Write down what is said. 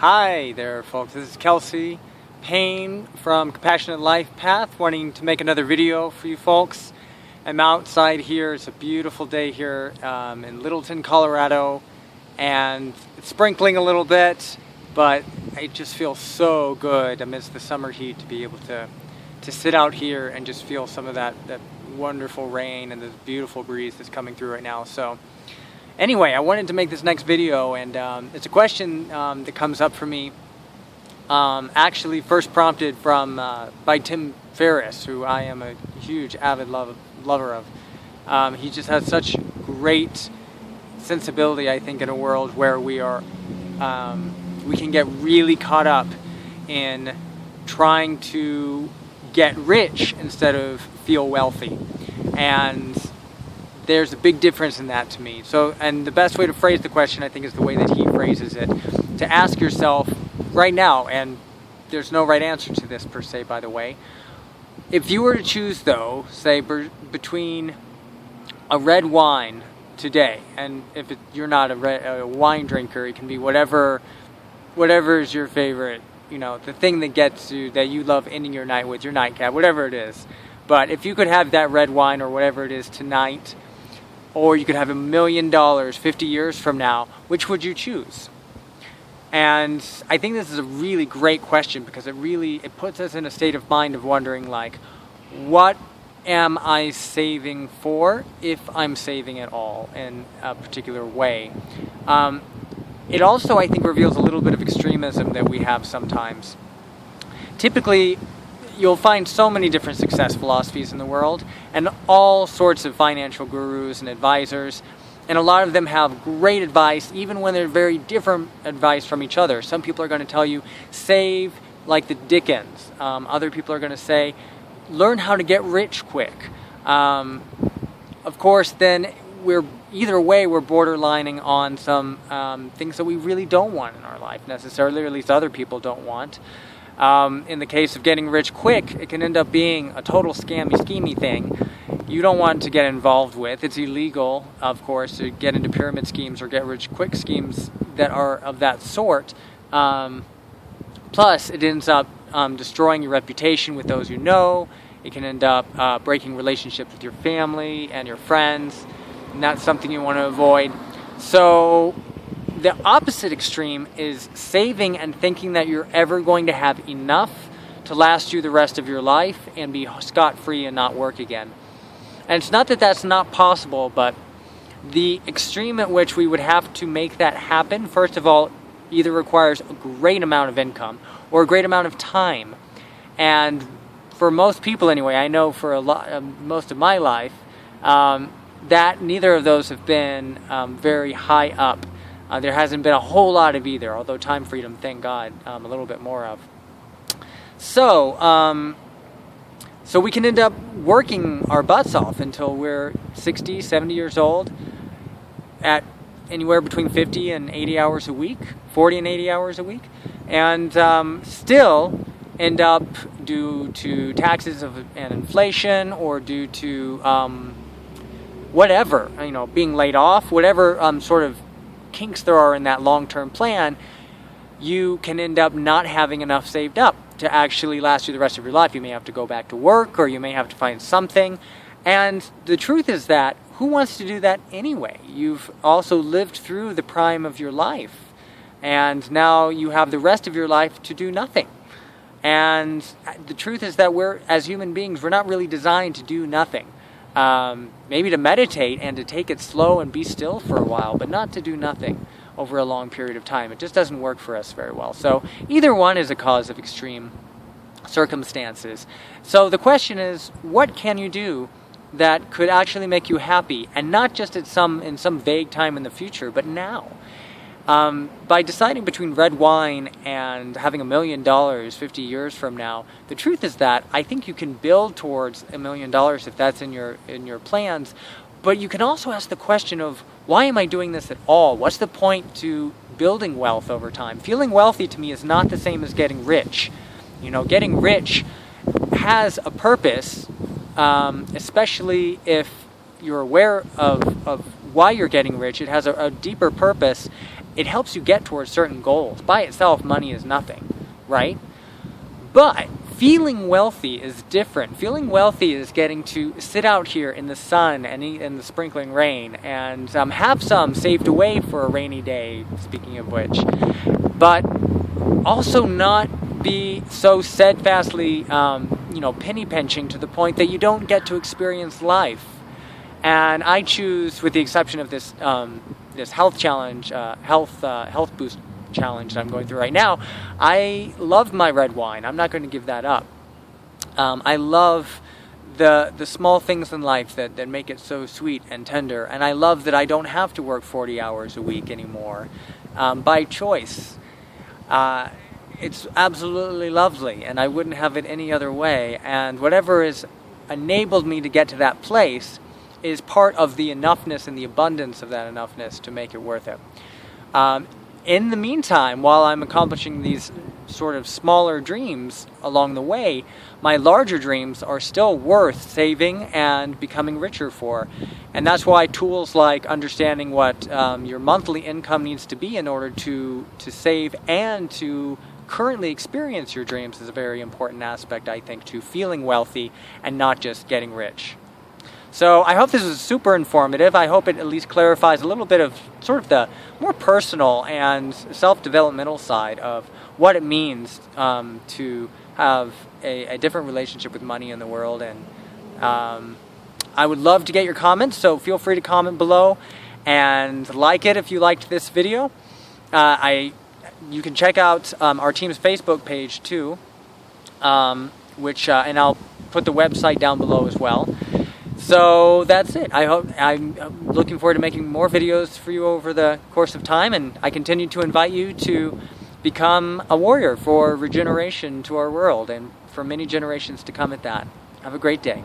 Hi there folks, this is Kelsey Payne from Compassionate Life Path, wanting to make another video for you folks. I'm outside here, it's a beautiful day here in Littleton, Colorado, and it's sprinkling a little bit, but it just feels so good amidst the summer heat to be able to sit out here and just feel some of that wonderful rain and the beautiful breeze that's coming through right now. So anyway, I wanted to make this next video, and it's a question that comes up for me, actually first prompted by Tim Ferriss, who I am a huge avid lover of. He just has such great sensibility, I think, in a world where we can get really caught up in trying to get rich instead of feel wealthy. And there's a big difference in that to me. So, and the best way to phrase the question, I think, is the way that he phrases it. To ask yourself right now, and there's no right answer to this per se, by the way. If you were to choose, though, say between a red wine today, and if you're not a wine drinker, it can be whatever is your favorite, the thing that gets you, that you love ending your night with, your nightcap, whatever it is. But if you could have that red wine or whatever it is tonight, or you could have $1 million 50 years from now, which would you choose? And I think this is a really great question, because it puts us in a state of mind of wondering, like, what am I saving for, if I'm saving at all in a particular way? It also, I think, reveals a little bit of extremism that we have sometimes. Typically, you'll find so many different success philosophies in the world, and all sorts of financial gurus and advisors, and a lot of them have great advice, even when they're very different advice from each other. Some people are going to tell you, save like the Dickens. Other people are going to say, learn how to get rich quick. Of course, then either way, we're borderlining on some things that we really don't want in our life necessarily, or at least other people don't want. In the case of getting rich quick, it can end up being a total schemy thing you don't want to get involved with. It's illegal, of course, to get into pyramid schemes or get rich quick schemes that are of that sort. Plus, it ends up destroying your reputation with those you know. It can end up breaking relationships with your family and your friends, and that's something you want to avoid. So the opposite extreme is saving and thinking that you're ever going to have enough to last you the rest of your life and be scot-free and not work again. And it's not that that's not possible, but the extreme at which we would have to make that happen, first of all, either requires a great amount of income or a great amount of time. And for most people anyway, I know for most of my life, that neither of those have been very high up. There hasn't been a whole lot of either, although time freedom, thank God, a little bit more of. So we can end up working our butts off until we're 60, 70 years old at anywhere between 50 and 80 hours a week, 40 and 80 hours a week, and still end up, due to taxes and inflation, or due to whatever, being laid off, whatever sort of kinks there are in that long-term plan, you can end up not having enough saved up to actually last you the rest of your life. You may have to go back to work, or you may have to find something. And the truth is that, who wants to do that anyway? You've also lived through the prime of your life, and now you have the rest of your life to do nothing. And the truth is that as human beings, we're not really designed to do nothing. Maybe to meditate and to take it slow and be still for a while, but not to do nothing over a long period of time. It just doesn't work for us very well. So either one is a cause of extreme circumstances. So the question is, what can you do that could actually make you happy, and not just in some vague time in the future, but now? By deciding between red wine and having $1 million 50 years from now, the truth is that I think you can build towards $1 million if that's in your plans. But you can also ask the question of, why am I doing this at all? What's the point to building wealth over time? Feeling wealthy to me is not the same as getting rich. Getting rich has a purpose, especially if you're aware of why you're getting rich. It has a deeper purpose. it helps you get towards certain goals. By itself, money is nothing, right? But feeling wealthy is different. Feeling wealthy is getting to sit out here in the sun and eat in the sprinkling rain and have some saved away for a rainy day, speaking of which. But also not be so steadfastly, penny pinching to the point that you don't get to experience life. And I choose, with the exception of this this health challenge, health boost challenge that I'm going through right now, I love my red wine. I'm not going to give that up. I love the small things in life that make it so sweet and tender, and I love that I don't have to work 40 hours a week anymore by choice. It's absolutely lovely, and I wouldn't have it any other way, and whatever has enabled me to get to that place is part of the enoughness and the abundance of that enoughness to make it worth it. In the meantime, while I'm accomplishing these sort of smaller dreams along the way, my larger dreams are still worth saving and becoming richer for. And that's why tools like understanding what your monthly income needs to be in order to save and to currently experience your dreams is a very important aspect, I think, to feeling wealthy and not just getting rich. So I hope this was super informative. I hope it at least clarifies a little bit of sort of the more personal and self-developmental side of what it means to have a different relationship with money in the world. And I would love to get your comments, so feel free to comment below and like it if you liked this video. You can check out our team's Facebook page too, which and I'll put the website down below as well. So that's it. I'm looking forward to making more videos for you over the course of time, and I continue to invite you to become a warrior for regeneration to our world and for many generations to come at that. Have a great day.